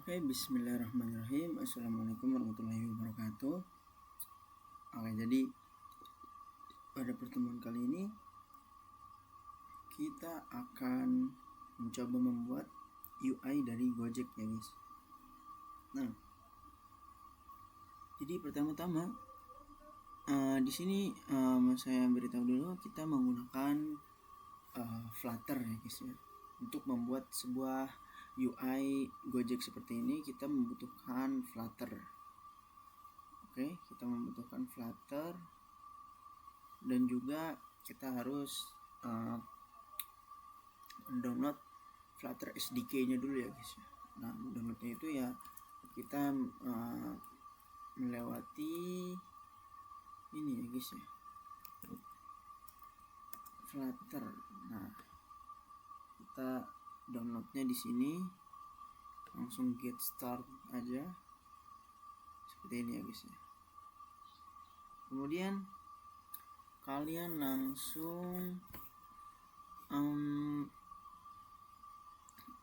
Oke, bismillahirrahmanirrahim. Assalamualaikum warahmatullahi wabarakatuh. Oke, jadi pada pertemuan kali ini kita akan mencoba membuat UI dari Gojek ya guys. Nah, jadi pertama-tama di sini saya beritahu dulu kita menggunakan Flutter ya guys ya. Untuk membuat sebuah UI Gojek seperti ini kita membutuhkan Flutter. Oke, kita membutuhkan Flutter dan juga kita harus download Flutter SDK-nya dulu ya guys. Nah, downloadnya itu ya kita melewati ini ya guys ya, Flutter. Nah, kita downloadnya di sini, langsung get start aja seperti ini ya guys ya. Kemudian kalian langsung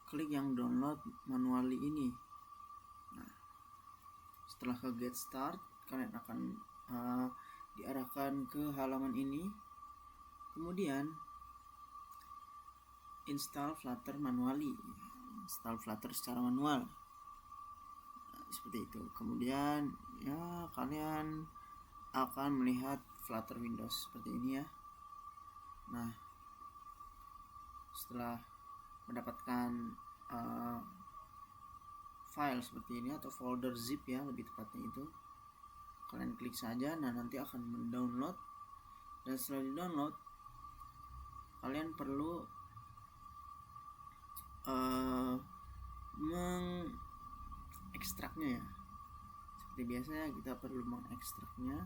klik yang download manually ini. Nah, setelah ke get start, kalian akan diarahkan ke halaman ini. Kemudian install Flutter manually, install Flutter secara manual. Nah, seperti itu. Kemudian ya kalian akan melihat Flutter Windows seperti ini ya. Nah, setelah mendapatkan file seperti ini atau folder zip ya lebih tepatnya itu, kalian klik saja. Nah, nanti akan mendownload, dan setelah di download kalian perlu mengekstraknya ya. Seperti biasanya kita perlu mengekstraknya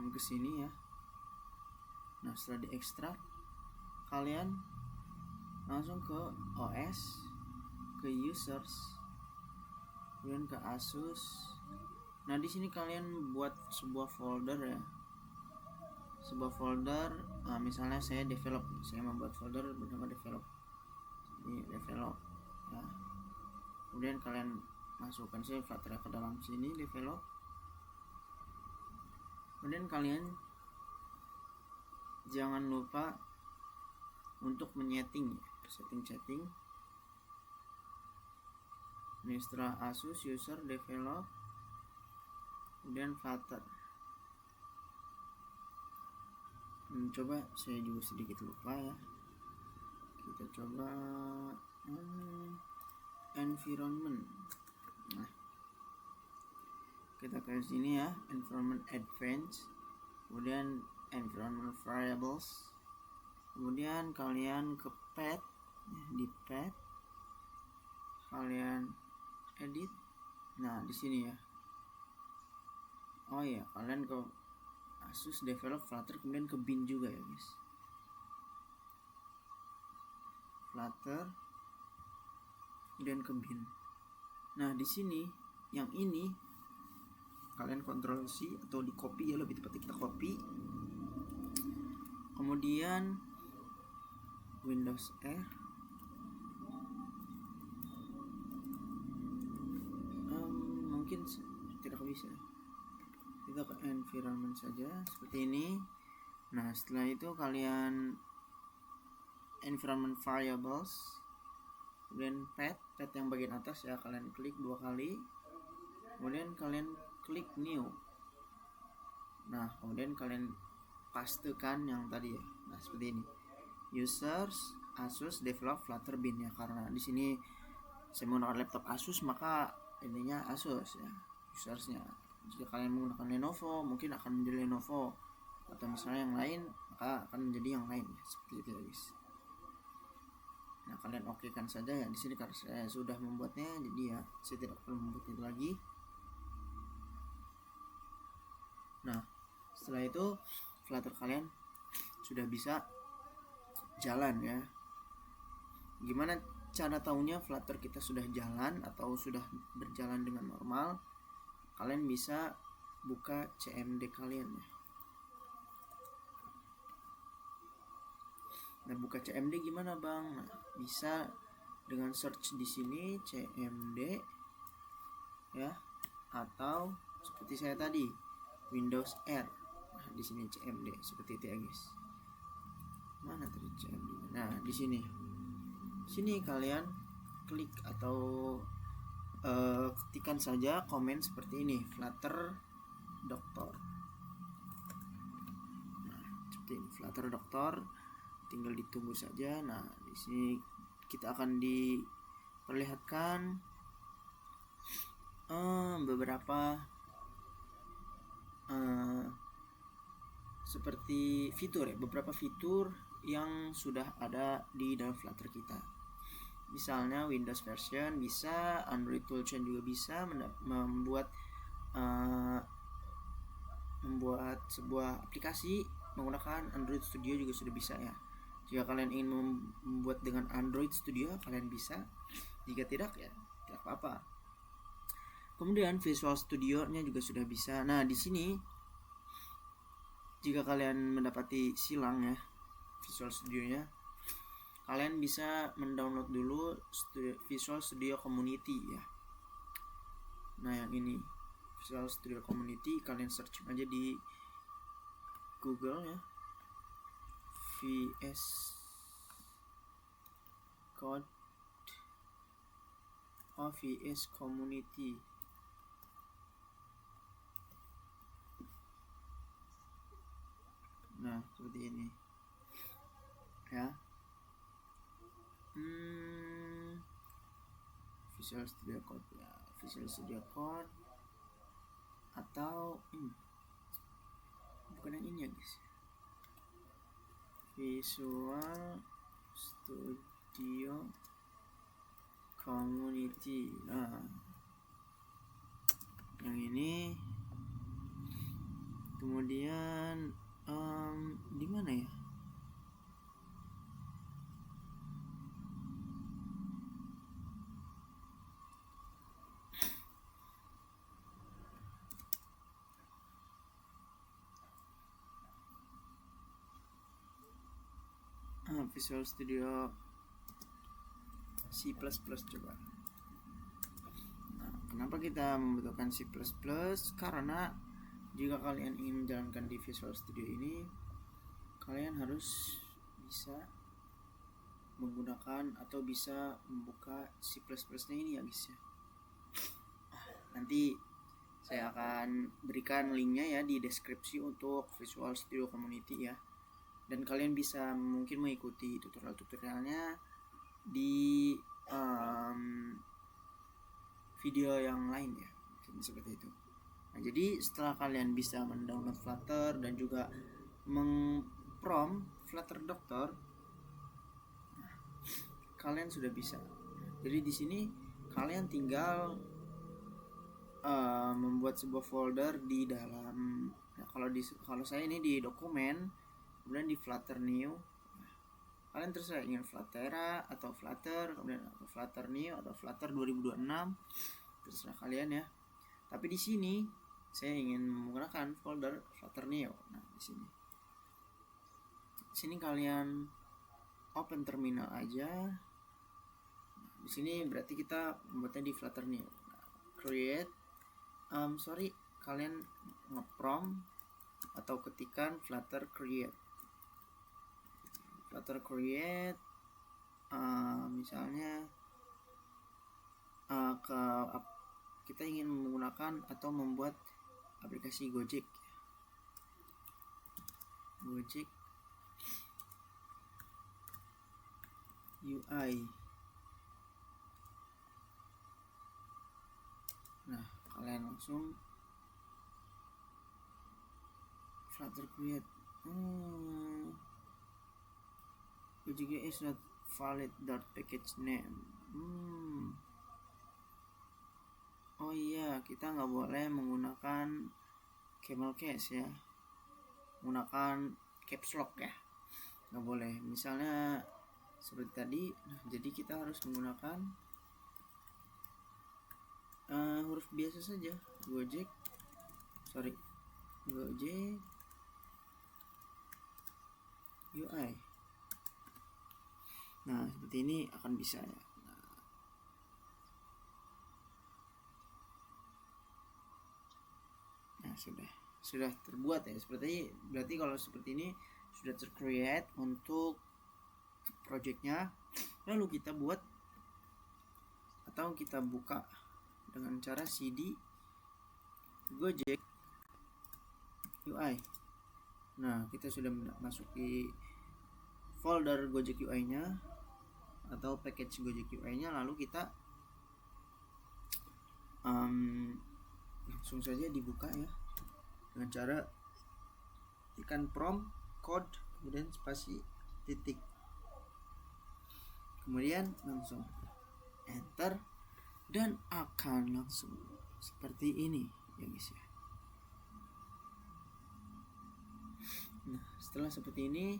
ke sini ya. Nah, setelah diekstrak kalian langsung ke OS, ke users, kemudian ke Asus. Nah, di sini kalian buat sebuah folder ya, sebuah folder. Misalnya saya membuat folder bernama develop. Ini develop ya. Kemudian kalian masukkan saja Flutter ke dalam sini develop. Kemudian kalian jangan lupa untuk setting. Ini setelah Asus, user, develop, kemudian Flutter. Coba saya juga sedikit lupa ya. Kita coba environment. Nah, kita ke sini ya, environment advanced, kemudian environment variables, kemudian kalian ke path ya, di path kalian edit. Nah, di sini ya. Oh ya, kalian ke Asus develop Flutter, kemudian ke bin juga ya guys. Flutter kemudian ke bin. Nah, di sini yang ini kalian Ctrl C atau di copy ya, lebih tepatnya kita copy. Kemudian Windows R, mungkin tidak bisa, kita ke environment saja seperti ini. Nah, setelah itu kalian environment variables, kemudian path yang bagian atas ya, kalian klik 2 kali, kemudian kalian klik new. Nah, kemudian kalian pastekan yang tadi ya. Nah, seperti ini, users Asus develop Flutter bin ya, karena di sini saya menggunakan laptop Asus maka ininya Asus ya, usersnya. Jika kalian menggunakan Lenovo mungkin akan menjadi Lenovo, atau misalnya yang lain maka akan menjadi yang lain ya, seperti itu ya guys. Nah, kalian oke kan saja ya. Di sini karena saya sudah membuatnya, jadi ya saya tidak perlu membuat itu lagi. Nah, setelah itu Flutter kalian sudah bisa jalan ya. Gimana cara tahunya Flutter kita sudah jalan atau sudah berjalan dengan normal? Kalian bisa buka CMD kalian ya. Nah, buka CMD gimana bang? Nah, bisa dengan search di sini CMD ya, atau seperti saya tadi Windows R. Nah, di sini CMD seperti itu ya guys. Mana tadi CMD? Nah, di sini. Sini kalian klik atau ketikkan saja komen seperti ini, Flutter Doctor. Nah, seperti ini, Flutter Doctor. Tinggal ditunggu saja. Nah, di sini kita akan diperlihatkan beberapa seperti fitur ya, beberapa fitur yang sudah ada di dalam Flutter kita. Misalnya Windows version bisa, Android toolchain juga bisa, membuat sebuah aplikasi menggunakan Android Studio juga sudah bisa ya. Jika kalian ingin membuat dengan Android Studio, kalian bisa. Jika tidak ya tidak apa-apa. Kemudian Visual Studio-nya juga sudah bisa. Nah, di sini jika kalian mendapati silang ya Visual Studio-nya, kalian bisa mendownload dulu Visual Studio Community ya. Nah, yang ini Visual Studio Community, kalian search aja di Google ya, VS Code VS Community. Nah, seperti ini ya. Visual Studio Code ya, Visual Studio Code atau bukan yang ini ya guys, Visual Studio Community. Nah, yang ini. Kemudian di mana ya? Visual Studio C++ coba. Nah, kenapa kita membutuhkan C++? Karena jika kalian ingin menjalankan di Visual Studio ini, kalian harus bisa menggunakan atau bisa membuka C++ nya ini ya guys ya. Nanti saya akan berikan linknya ya di deskripsi untuk Visual Studio Community ya. Dan kalian bisa mungkin mengikuti tutorial-tutorialnya di video yang lain ya, mungkin seperti itu. Nah, jadi setelah kalian bisa mendownload Flutter dan juga mengprompt Flutter Doctor, nah, kalian sudah bisa. Jadi di sini kalian tinggal membuat sebuah folder di dalam. Nah, kalau saya ini di dokumen, kemudian di Flutter New. Nah, kalian terserah ingin Fluttera atau Flutter, kemudian atau Flutter New atau Flutter 2026, terserah kalian ya. Tapi di sini saya ingin menggunakan folder Flutter New. Nah, di sini kalian open terminal aja. Nah, di sini berarti kita membuatnya di Flutter New. Nah, create kalian ngeprompt atau ketikan Flutter create. Misalnya kita ingin menggunakan atau membuat aplikasi Gojek UI. Nah, kalian langsung Flutter create. Gojek is not valid .package name. Oh iya, kita nggak boleh menggunakan camel case ya, menggunakan caps lock ya, nggak boleh. Misalnya seperti tadi. Nah, jadi kita harus menggunakan huruf biasa saja. Gojek UI. Nah seperti ini akan bisa ya. Nah sudah terbuat ya, seperti berarti kalau seperti ini sudah tercreate untuk projectnya. Lalu kita buat atau kita buka dengan cara cd Gojek UI. Nah kita sudah masuki folder Gojek UI nya atau package Gojek UI nya, lalu kita langsung saja dibuka ya dengan cara tekan prompt code kemudian spasi titik, kemudian langsung enter dan akan langsung seperti ini ya guys ya. Nah setelah seperti ini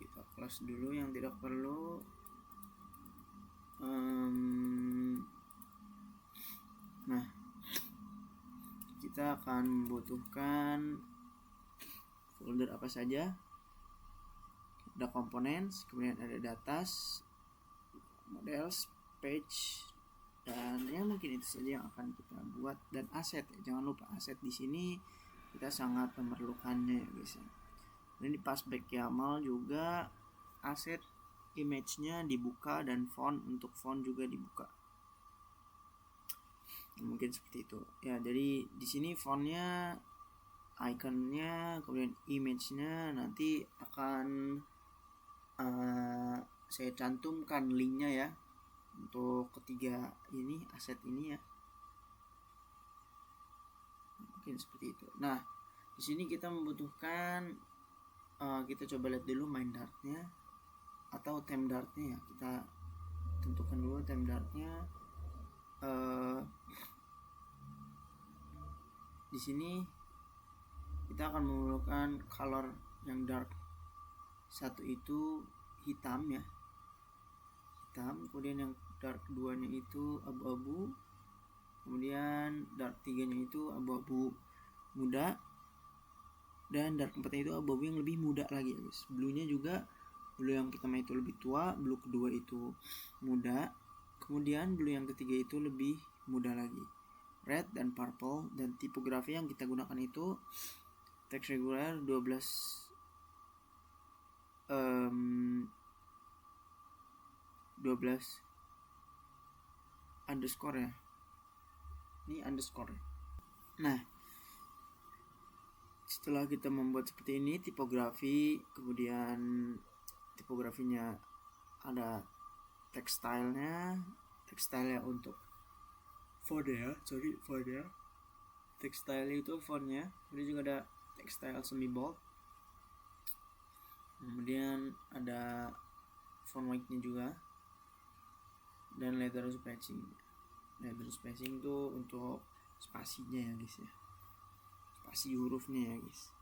kita close dulu yang tidak perlu. Nah kita akan membutuhkan folder apa saja. Ada components, kemudian ada datas, models, page, dan ya mungkin itu saja yang akan kita buat, dan aset ya. Jangan lupa aset di sini kita sangat memerlukannya ya guys ya. Dan di passback YAML juga aset image-nya dibuka dan font, untuk font juga dibuka. Mungkin seperti itu ya. Jadi di sini fontnya, iconnya, kemudian image-nya nanti akan saya cantumkan linknya ya untuk ketiga ini aset ini ya. Mungkin seperti itu. Nah di sini kita membutuhkan kita coba lihat dulu main dartnya atau theme dartnya ya. Kita tentukan dulu theme dartnya. Di sini kita akan memerlukan color yang dark. Satu itu hitam ya, hitam, kemudian yang dark 2 nya itu abu-abu, kemudian dark 3 nya itu abu-abu muda, dan dark 4 nya itu abu-abu yang lebih muda lagi ya guys. Blue nya juga, blue yang pertama itu lebih tua, blue kedua itu muda, kemudian blue yang ketiga itu lebih muda lagi, red dan purple. Dan tipografi yang kita gunakan itu teks reguler 12 underscore ya, ini underscore. Nah setelah kita membuat seperti ini tipografi, kemudian tipografinya ada tekstilnya untuk font ya, tekstil itu fontnya, kemudian juga ada tekstil semi bold, kemudian ada font weight-nya juga, dan letter spacing itu untuk spasinya ya guys ya, spasi hurufnya ya guys.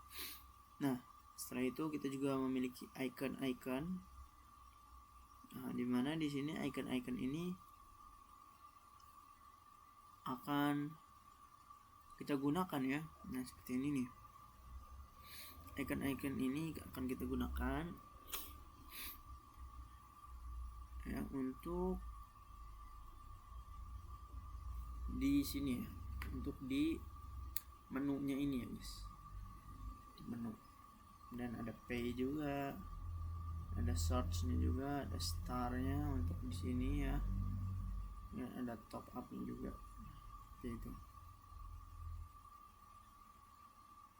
Nah setelah itu kita juga memiliki icon. Nah dimana di sini icon ini akan kita gunakan ya. Nah seperti ini nih, icon ini akan kita gunakan ya untuk di sini ya, untuk di menunya ini ya guys, menu. Dan ada pay juga, ada search-nya juga, ada star-nya untuk di sini ya. Dan ada top up-nya juga. Seperti itu.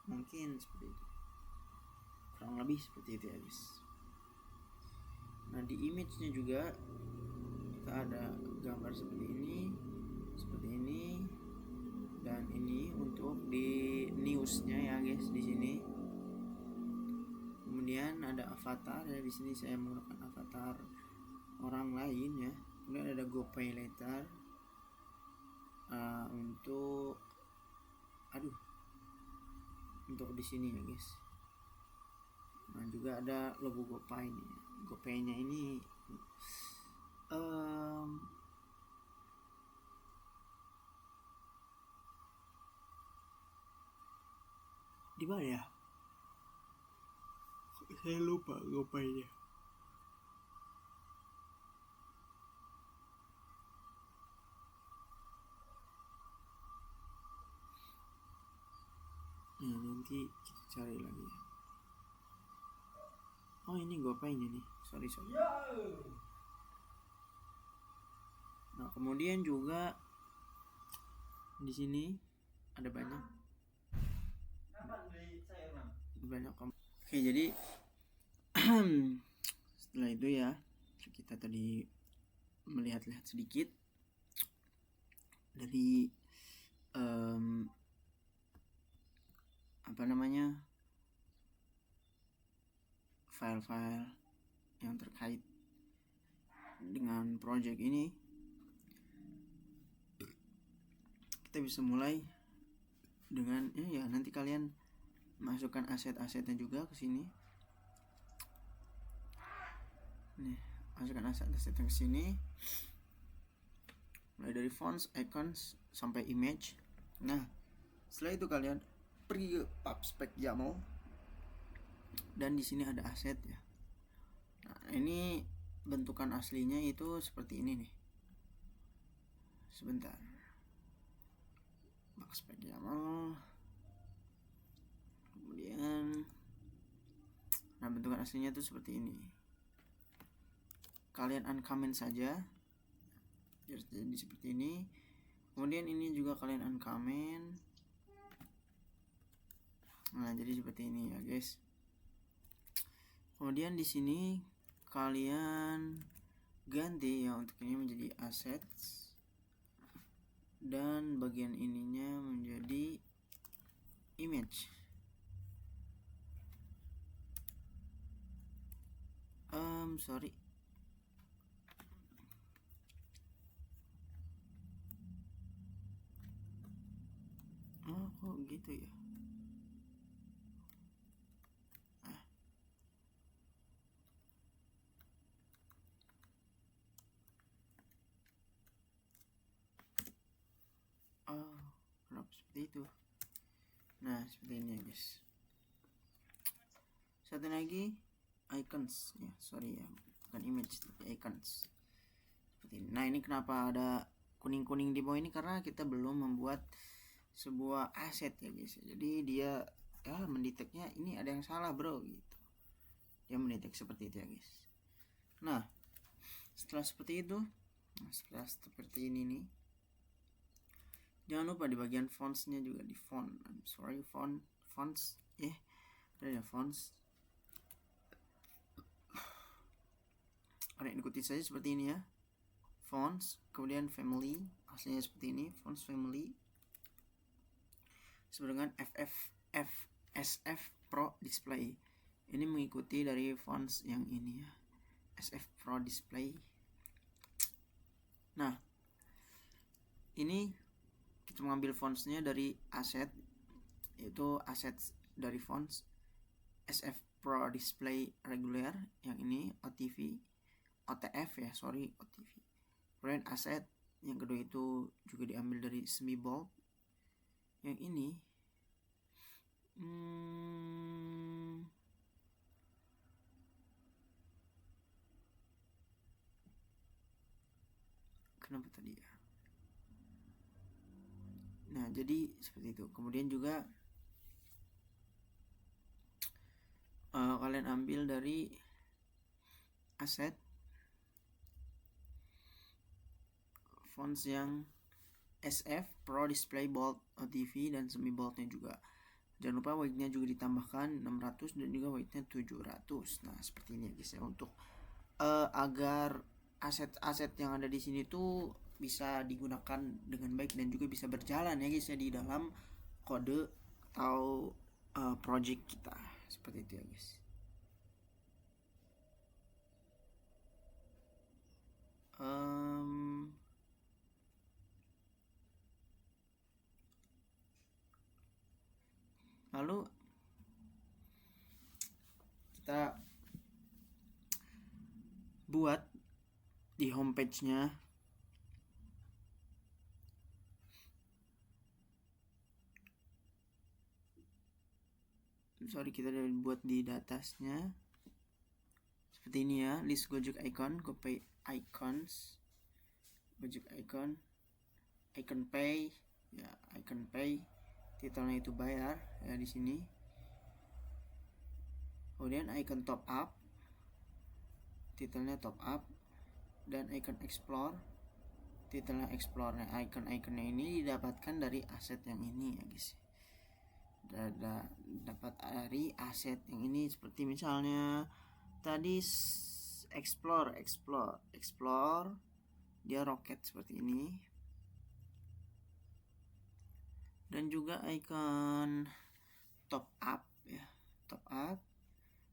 Mungkin seperti itu. Kurang lebih seperti itu ya guys. Nah di image-nya juga kita ada gambar seperti ini, dan ini untuk di news-nya ya guys di sini. Kemudian ada avatar ya, di sini saya menggunakan avatar orang lain ya. Kemudian ada GoPay later untuk di sini ya guys. Nah juga ada logo GoPay nih. GoPay-nya ini di mana ya? Saya lupa ngapainnya. Ya nanti kita cari lagi ya. Oh ini GoPay-nya nih. Sorry. Nah kemudian juga di sini ada banyak. Oke jadi setelah itu ya kita tadi melihat-lihat sedikit dari file-file yang terkait dengan project ini. Kita bisa mulai dengan ya nanti kalian masukkan aset-asetnya juga ke sini. Nih, masukkan aset-asetnya ke sini. Mulai dari fonts, icons sampai image. Nah, setelah itu kalian pergi ke PubSpec YAML dan di sini ada aset ya. Nah, ini bentukan aslinya itu seperti ini nih. Sebentar. PubSpec YAML. Kemudian nah bentukan aslinya itu seperti ini. Kalian uncomment saja. Jadi seperti ini. Kemudian ini juga kalian uncomment. Nah, jadi seperti ini ya, guys. Kemudian di sini kalian ganti ya untuk ini menjadi assets dan bagian ininya menjadi image. Sorry. Oh, kok gitu ya? Oh, kenapa seperti itu? Nah, seperti ini ya, guys. Satu lagi icons ya, sorry ya, bukan image tapi icons. Seperti ini. Nah, ini kenapa ada kuning-kuning di bawah ini karena kita belum membuat sebuah aset ya, guys. Jadi dia ya mendeteknya ini ada yang salah, bro, gitu. Dia mendetek seperti itu ya, guys. Nah, setelah seperti itu, setelah seperti ini nih, jangan lupa di bagian fontsnya juga di fonts ya, ada fonts. Kalian ikuti saja seperti ini ya, fonts, kemudian family, aslinya seperti ini, fonts family, sebenarnya SF Pro Display. Ini mengikuti dari fonts yang ini ya, SF Pro Display. Nah, ini kita mengambil fontsnya dari aset, yaitu aset dari fonts SF Pro Display regular, yang ini OTF ya, OTV. Kemudian aset yang kedua itu juga diambil dari semi bold. Yang ini kenapa tadi ya? Nah, jadi seperti itu. Kemudian juga kalian ambil dari aset fonts yang SF Pro Display Bold OTV dan semi boldnya juga. Jangan lupa weight-nya juga ditambahkan 600 dan juga weight-nya 700. Nah, seperti ini guys ya, untuk agar aset-aset yang ada di sini tuh bisa digunakan dengan baik dan juga bisa berjalan ya guys ya di dalam kode atau project kita. Seperti itu ya guys. Lalu kita buat di homepage-nya kita udah buat di datasnya seperti ini ya, list Gojek icon, copy icons, Gojek icon pay ya, icon pay, titelnya itu bayar ya di sini. Kemudian icon top up, titelnya top up, dan icon explore, titelnya explore. Nah, icon-iconnya ini didapatkan dari aset yang ini ya guys. Dapat dari aset yang ini, seperti misalnya tadi explore dia roket seperti ini, dan juga icon top up ya, top up,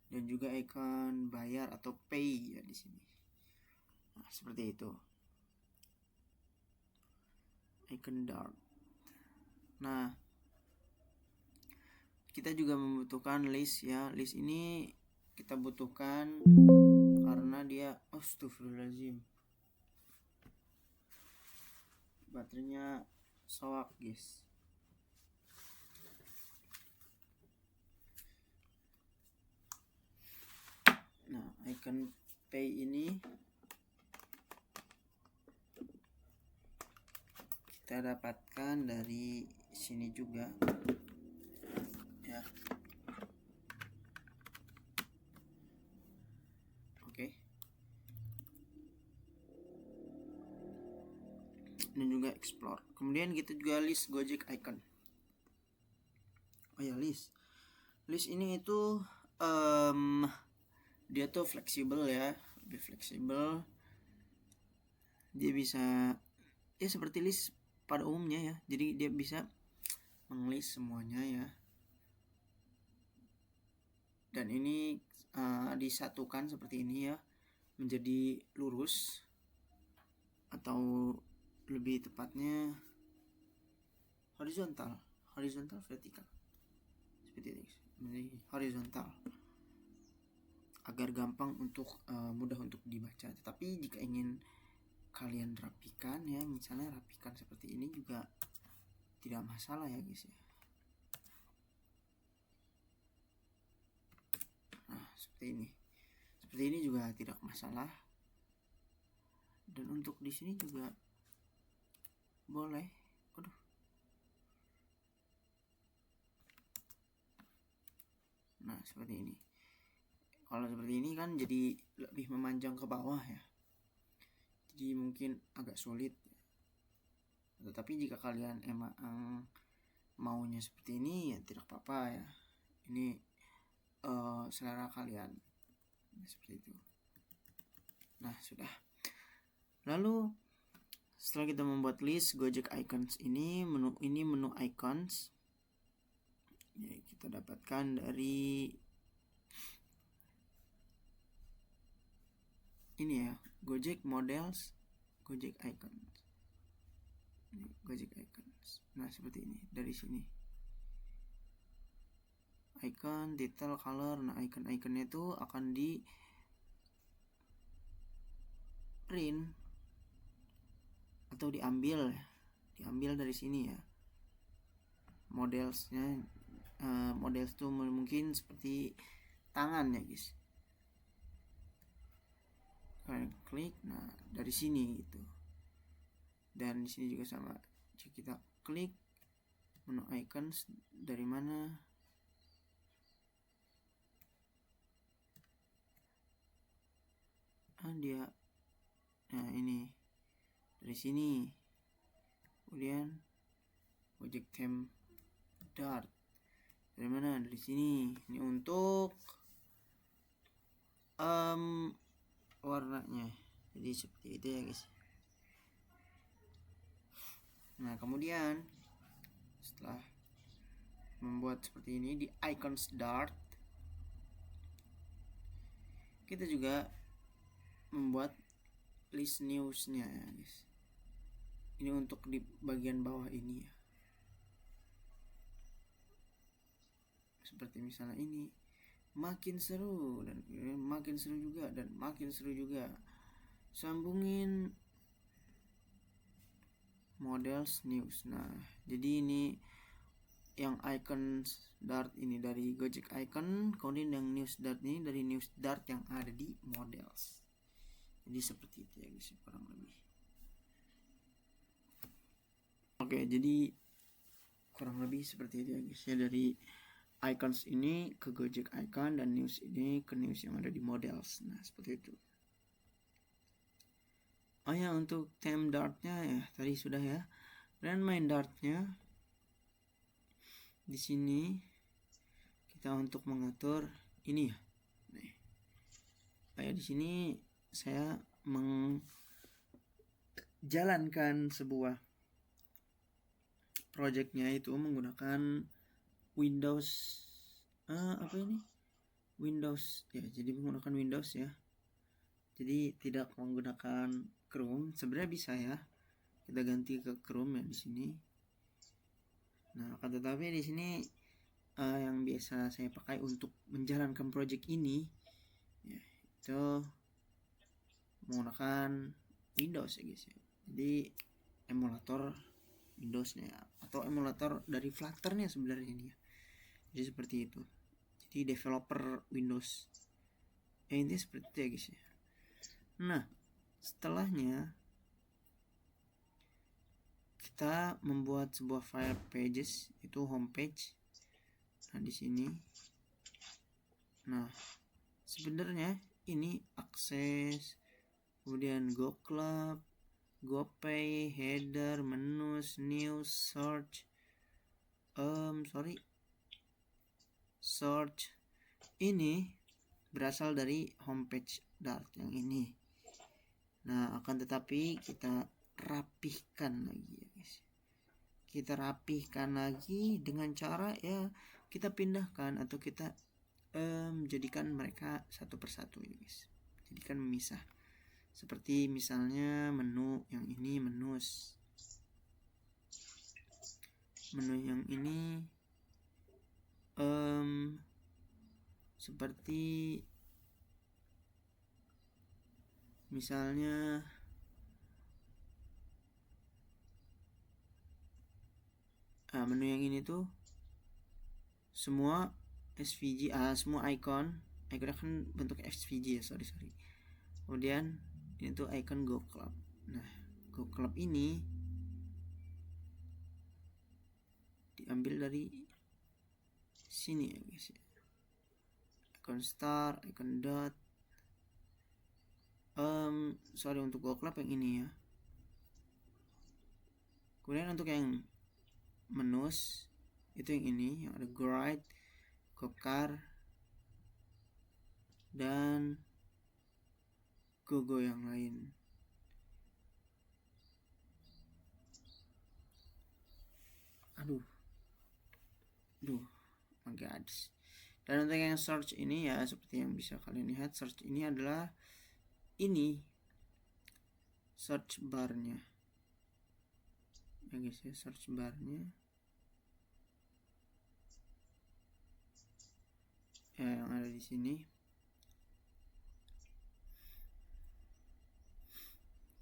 dan juga icon bayar atau pay ya di sini. Nah, seperti itu icon dart. Nah, kita juga membutuhkan list ya. List ini kita butuhkan karena dia astagfirullahaladzim, baterainya soak guys. Nah, icon pay ini kita dapatkan dari sini juga ya. Oke. Dan juga explore. Kemudian kita juga list Gojek icon. Oh ya, list ini itu dia tuh fleksibel ya, lebih fleksibel. Dia bisa ya seperti list pada umumnya ya. Jadi dia bisa menglist semuanya ya. Dan ini disatukan seperti ini ya, menjadi lurus, atau lebih tepatnya horizontal vertikal, seperti ini, menjadi horizontal agar gampang untuk mudah untuk dibaca. Tetapi jika ingin kalian rapikan ya, misalnya rapikan seperti ini juga tidak masalah ya guys ya. Nah, seperti ini juga tidak masalah. Dan untuk di sini juga boleh. Nah, seperti ini. Kalau seperti ini kan jadi lebih memanjang ke bawah ya, jadi mungkin agak sulit. Tetapi jika kalian emang maunya seperti ini ya tidak apa-apa ya, ini selera kalian seperti itu. Nah, sudah. Lalu setelah kita membuat list Gojek icons ini, menu icons ya, kita dapatkan dari ini ya, Gojek models, Gojek icons. Gojek icons. Nah, seperti ini dari sini. Icon, title, color. Nah, icon-iconnya itu akan di print atau diambil dari sini ya. Modelsnya, models itu mungkin seperti tangan ya guys. Kalian klik, nah dari sini gitu. Dan di sini juga sama. Jika kita klik menu icons, dari mana? Dia, nah ini dari sini. Kemudian Gojek theme dart, dari mana? Dari sini. Ini untuk warnanya. Jadi seperti itu ya guys. Nah, kemudian setelah membuat seperti ini di icons dart, kita juga membuat list newsnya ya guys. Ini untuk di bagian bawah ini ya, seperti misalnya ini, makin seru dan makin seru juga dan makin seru juga. Sambungin models news. Nah, jadi ini yang icon Dart ini dari Gojek Icon, kemudian yang News Dart ini dari News Dart yang ada di Models. Jadi seperti itu ya guys, kurang lebih. Oke, jadi kurang lebih seperti itu ya guys ya, dari icons ini ke Gojek Icon dan news ini ke news yang ada di Models. Nah, seperti itu. Oh ya, untuk theme dartnya ya tadi sudah ya. Dan main dartnya di sini kita untuk mengatur ini ya. Nih. Kayak di sini saya menjalankan sebuah projectnya itu menggunakan Windows Windows ya, jadi menggunakan Windows ya. Jadi tidak menggunakan Chrome. Sebenarnya bisa ya. Kita ganti ke Chrome ya di sini. Nah, akan tetapi di sini yang biasa saya pakai untuk menjalankan project ini ya, itu menggunakan Windows ya guys ya. Jadi emulator Windowsnya atau emulator dari Flutter-nya sebenarnya ini ya. Jadi seperti itu. Jadi developer Windows. Ya ini seperti itu ya guys ya. Nah, setelahnya kita membuat sebuah file pages, itu homepage. Nah, di sini. Nah, sebenarnya ini akses, kemudian Go Club, GoPay, header, menus, news, search. Search ini berasal dari homepage Dart yang ini. Nah, akan tetapi kita rapihkan lagi ya guys. Kita rapihkan lagi dengan cara ya kita pindahkan atau kita jadikan mereka satu persatu ya guys. Jadikan memisah. Seperti misalnya menu yang ini menus. Menu yang ini seperti misalnya menu yang ini tuh semua SVG, semua ikonnya kan bentuk SVG ya, sorry. Kemudian ini tuh icon Go Club. Nah, Go Club ini diambil dari sini ya guys ya. Icon star, icon dot. Untuk Go Club yang ini ya. Kemudian untuk yang menus itu yang ini, yang ada Guide, Gokar, dan Gogo yang lain. Aduh, my god. Dan untuk yang search ini ya seperti yang bisa kalian lihat, search ini adalah ini search barnya ya guys ya, search barnya ya yang ada di sini.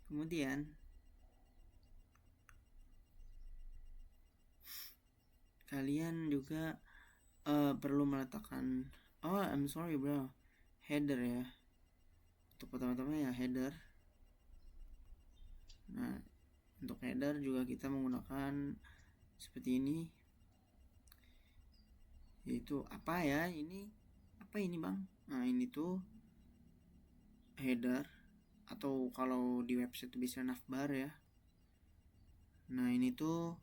Kemudian kalian juga perlu meletakkan I'm sorry bro, header ya. Untuk pertama-tama ya header. Nah, untuk header juga kita menggunakan seperti ini, yaitu apa ya ini, apa ini bang? Nah, ini tuh header, atau kalau di website itu bisa navbar ya. Nah, ini tuh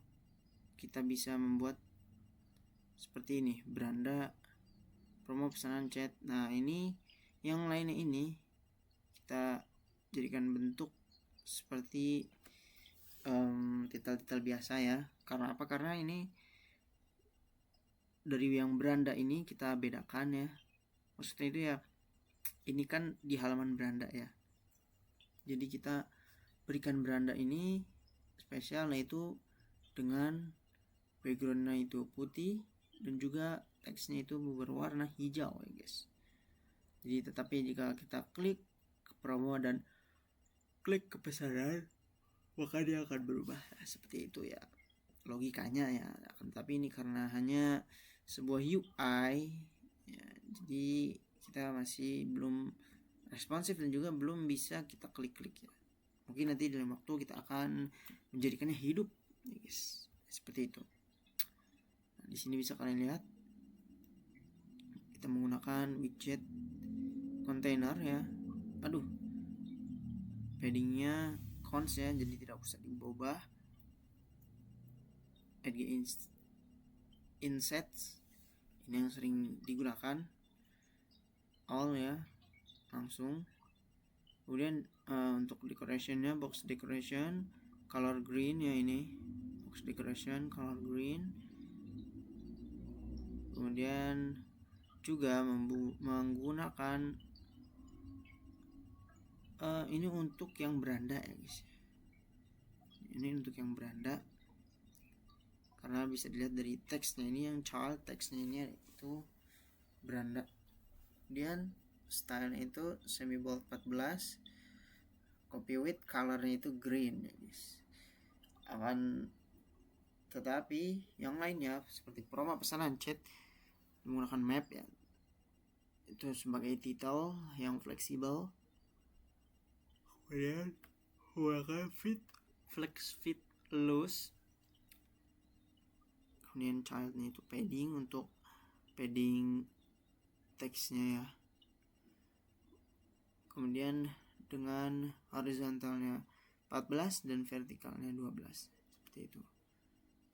kita bisa membuat seperti ini, beranda, promo, pesanan, chat. Nah, ini yang lainnya ini kita jadikan bentuk seperti titel-titel biasa ya. Karena apa? Karena ini dari yang beranda ini kita bedakan ya. Maksudnya itu ya, ini kan di halaman beranda ya. Jadi kita berikan beranda ini spesial, yaitu dengan backgroundnya itu putih dan juga teksnya itu berwarna hijau ya guys. Jadi tetapi jika kita klik ke promo dan klik ke pesanan, maka dia akan berubah seperti itu ya. logikanya ya, tapi ini karena hanya sebuah UI ya, jadi kita masih belum responsif dan juga belum bisa kita klik-klik ya. Mungkin nanti dalam waktu kita akan menjadikannya hidup ya guys, seperti itu. Nah, di sini bisa kalian lihat kita menggunakan widget container ya. Aduh, paddingnya cons ya, jadi tidak usah diubah. Add insets ini yang sering digunakan, all ya, langsung. Kemudian untuk decorationnya, box decoration color green ya, ini box decoration color green. Kemudian juga menggunakan ini untuk yang beranda ya guys, ini untuk yang beranda karena bisa dilihat dari teksnya, ini yang child teksnya ini itu beranda. Kemudian stylenya itu semi bold 14, copy width colornya itu green ya guys. Tetapi yang lainnya seperti promo pesanan chat menggunakan map ya, itu sebagai title yang fleksibel. Kemudian menggunakan flex fit loose. Kemudian childnya itu padding, untuk padding teksnya ya. Kemudian dengan horizontalnya 14 dan vertikalnya 12 seperti itu.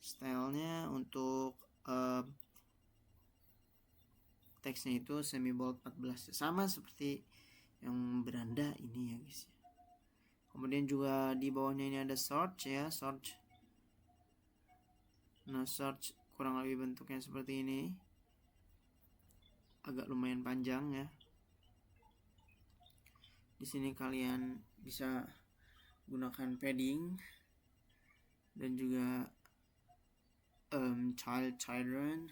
Stylenya untuk teksnya itu semi bold 14, sama seperti yang beranda ini ya guys. Kemudian juga di bawahnya ini ada search ya, search. Nah, search kurang lebih bentuknya seperti ini, agak lumayan panjang ya. Di sini kalian bisa gunakan padding dan juga children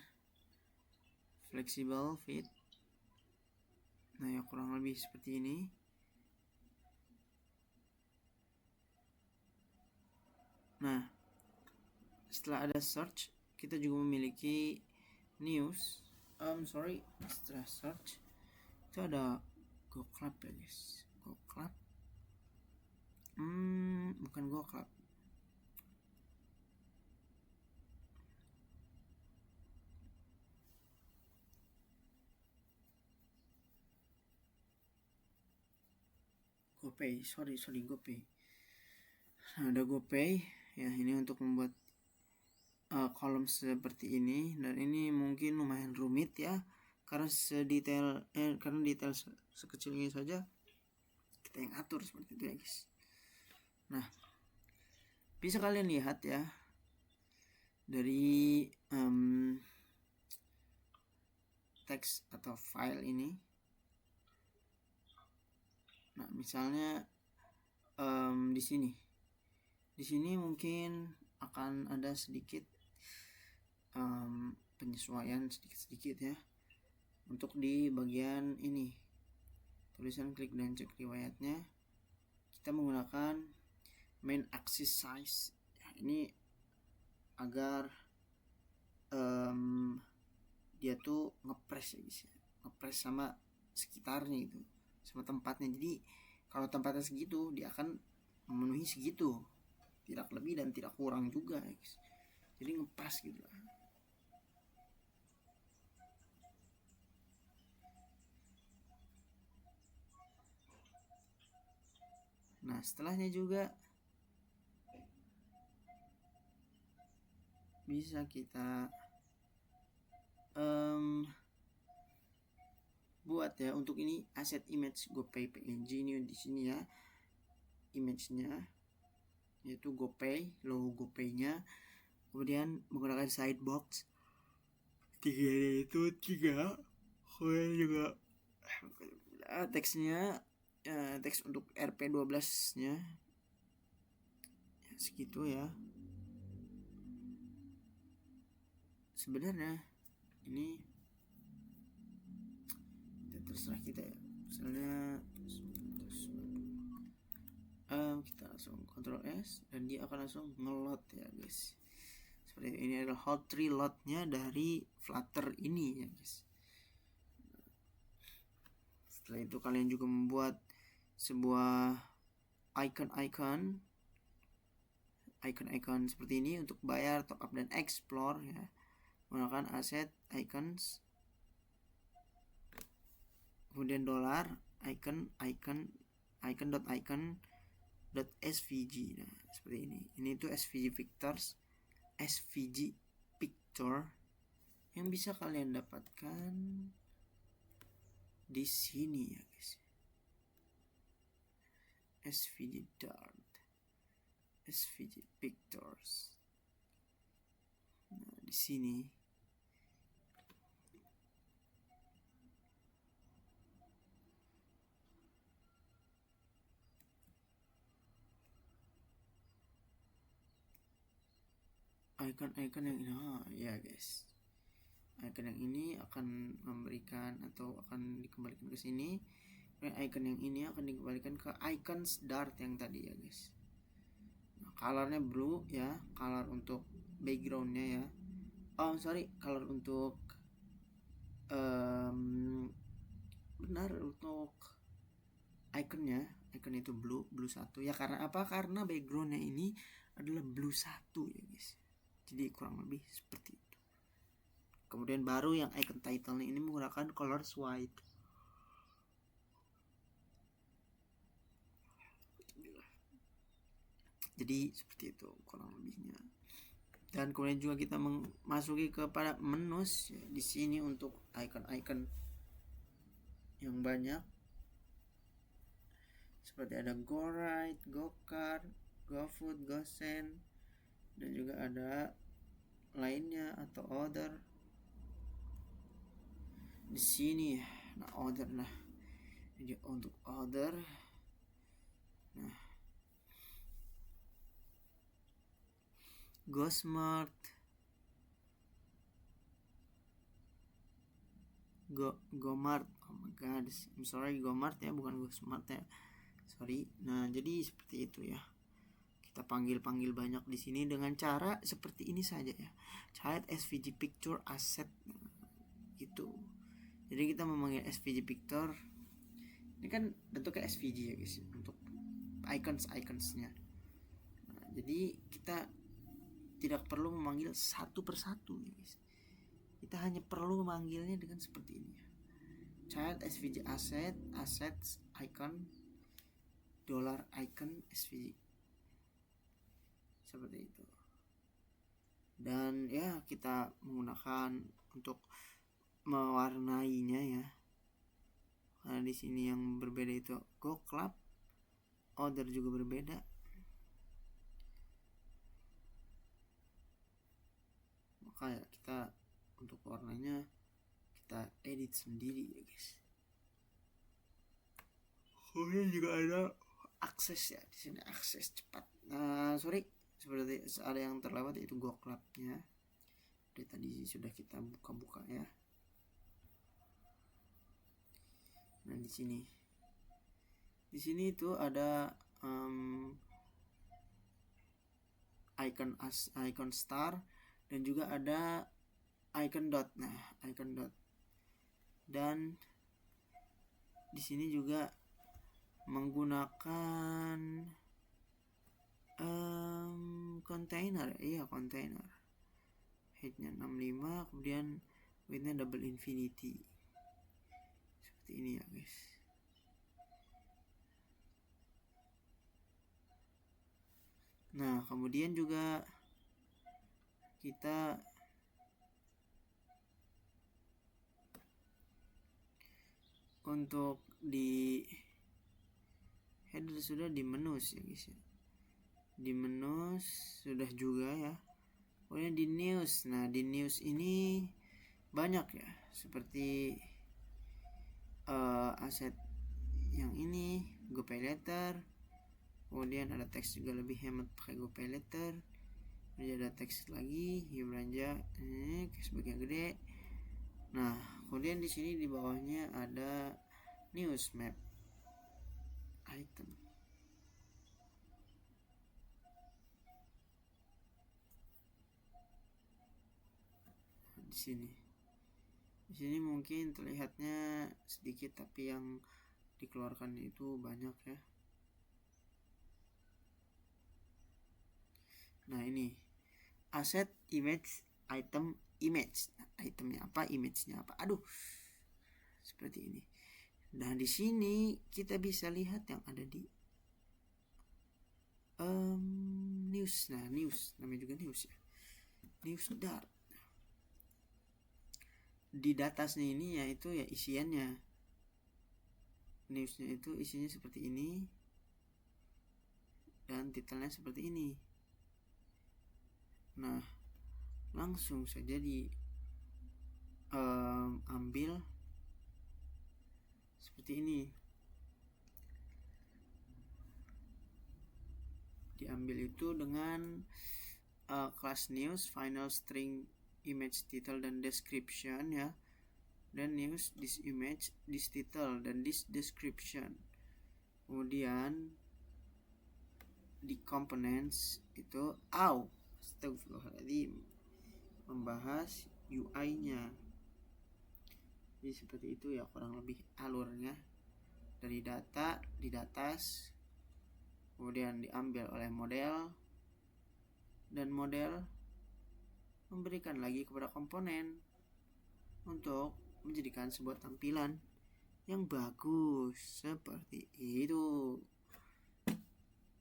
flexible fit. Nah ya, kurang lebih seperti ini. Nah, setelah ada search, kita juga memiliki news. Setelah search itu ada Go Club ya guys. Go Club. Bukan Go Club. GoPay, sorry GoPay. Nah, ada GoPay ya, ini untuk membuat kolom seperti ini, dan ini mungkin lumayan rumit ya karena karena detail sekecil ini saja kita yang atur seperti itu ya guys. Nah, bisa kalian lihat ya dari teks atau file ini. Nah, misalnya di sini mungkin akan ada sedikit penyesuaian sedikit ya. Untuk di bagian ini tulisan klik dan cek riwayatnya, kita menggunakan main axis size ya, ini agar dia tuh ngepres ya guys ya, ngepres sama sekitarnya itu, sama tempatnya. Jadi kalau tempatnya segitu, dia akan memenuhi segitu, tidak lebih dan tidak kurang juga ya guys. Jadi ngepas gitu lah. Nah, setelahnya juga bisa kita buat ya. Untuk ini asset image GoPay PNG ini di sini ya, image-nya yaitu GoPay, logo GoPay-nya. Kemudian menggunakan sidebox, tiga itu 3. Kemudian juga teksnya teks untuk RP12 nya ya, segitu ya. Sebenarnya ini terserah kita ya, misalnya kita langsung Ctrl S dan dia akan langsung ngelot ya guys, seperti ini adalah hot tree lot-nya dari Flutter ini ya guys. Setelah itu kalian juga membuat sebuah icon seperti ini untuk bayar, top up, dan explore ya, menggunakan aset icons, kemudian dolar icon dot svg. Nah seperti ini tuh svg picture yang bisa kalian dapatkan di sini ya guys. svg pictures. Nah, di sini icon yang ini ya guys. Icon yang ini akan memberikan atau akan dikembalikan ke sini. Icon yang ini akan dikembalikan ke icons dart yang tadi ya guys. Nah, colornya blue ya, color untuk backgroundnya ya. Color untuk benar untuk icon itu blue 1 ya. Karena apa? Karena backgroundnya ini adalah blue 1 ya guys. Jadi kurang lebih seperti itu. Kemudian baru yang icon title-nya ini menggunakan colors white. Jadi seperti itu kurang lebihnya. Dan kemudian juga kita memasuki kepada menus ya, di sini untuk icon-icon yang banyak seperti ada GoRide, GoCard, GoFood, GoSend, dan juga ada lainnya atau order di sini. Nah order, nah jadi untuk order, nah GoSmart, GoMart, oh my god, I'm sorry, GoMart ya, bukan GoSmart ya, sorry. Nah jadi seperti itu ya, kita panggil banyak di sini dengan cara seperti ini saja ya, child svg picture asset gitu. Jadi kita memanggil svg picture ini kan bentuknya svg ya guys untuk iconsnya. Nah, jadi kita tidak perlu memanggil satu persatu ya guys. Kita hanya perlu memanggilnya dengan seperti ini ya. Child svg assets icon dollar icon svg seperti itu. Dan ya kita menggunakan untuk mewarnainya ya. Karena di sini yang berbeda itu Go Club, order juga berbeda. Maka ya kita untuk warnanya kita edit sendiri ya guys. Kemudian juga ada akses ya, di sini akses cepat. Nah seperti ada yang terlewat yaitu Go Club-nya. Dari tadi sudah kita buka ya. Nah di sini itu ada icon star dan juga ada icon dot. Nah icon dot, dan di sini juga menggunakan container heightnya 65, kemudian widthnya double infinity seperti ini ya guys. Nah kemudian juga kita untuk di header sudah di menus ya guys ya. Di menus sudah juga ya. Kemudian di news. Nah di news ini banyak ya, seperti aset yang ini GoPay Letter. Kemudian ada teks juga, lebih hemat pakai GoPay Letter. Kemudian ada teks lagi, ya belanja cashback yang gede. Nah kemudian di sini di bawahnya ada news map item. di sini. Di sini mungkin terlihatnya sedikit, tapi yang dikeluarkan itu banyak ya. Nah, ini aset, image, item, image. Nah, itemnya apa, image-nya apa? Aduh, seperti ini. Nah, di sini kita bisa lihat yang ada di news. Nah, news namanya juga news ya. News dart. Di datasnya ini yaitu ya isiannya. Newsnya itu isinya seperti ini dan titelnya seperti ini. Nah, langsung saja ambil seperti ini. Diambil itu dengan class news, final string, image, title dan description ya. Dan news, this image, this title dan this description. Kemudian di components itu astagfirullahaladzim, membahas UI-nya. Jadi seperti itu ya kurang lebih alurnya. Dari data di datas, kemudian diambil oleh model, dan model memberikan lagi kepada komponen untuk menjadikan sebuah tampilan yang bagus seperti itu.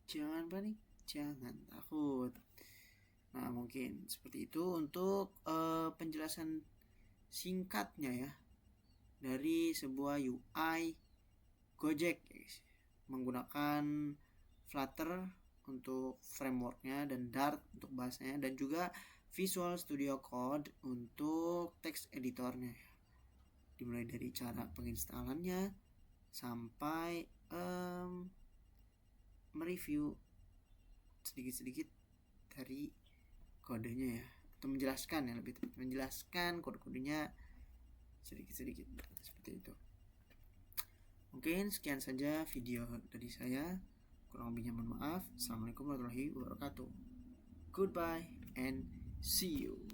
Jangan panik, jangan takut. Nah, mungkin seperti itu untuk penjelasan singkatnya ya dari sebuah UI Gojek menggunakan Flutter untuk frameworknya dan Dart untuk bahasanya, dan juga Visual Studio Code untuk text editornya. Dimulai dari cara penginstalannya sampai mereview sedikit-sedikit dari kodenya ya, atau menjelaskan ya, lebih tepat menjelaskan kode-kodenya sedikit-sedikit seperti itu. Mungkin sekian saja video dari saya, kurang lebihnya mohon maaf. Assalamualaikum warahmatullahi wabarakatuh. Goodbye and see you.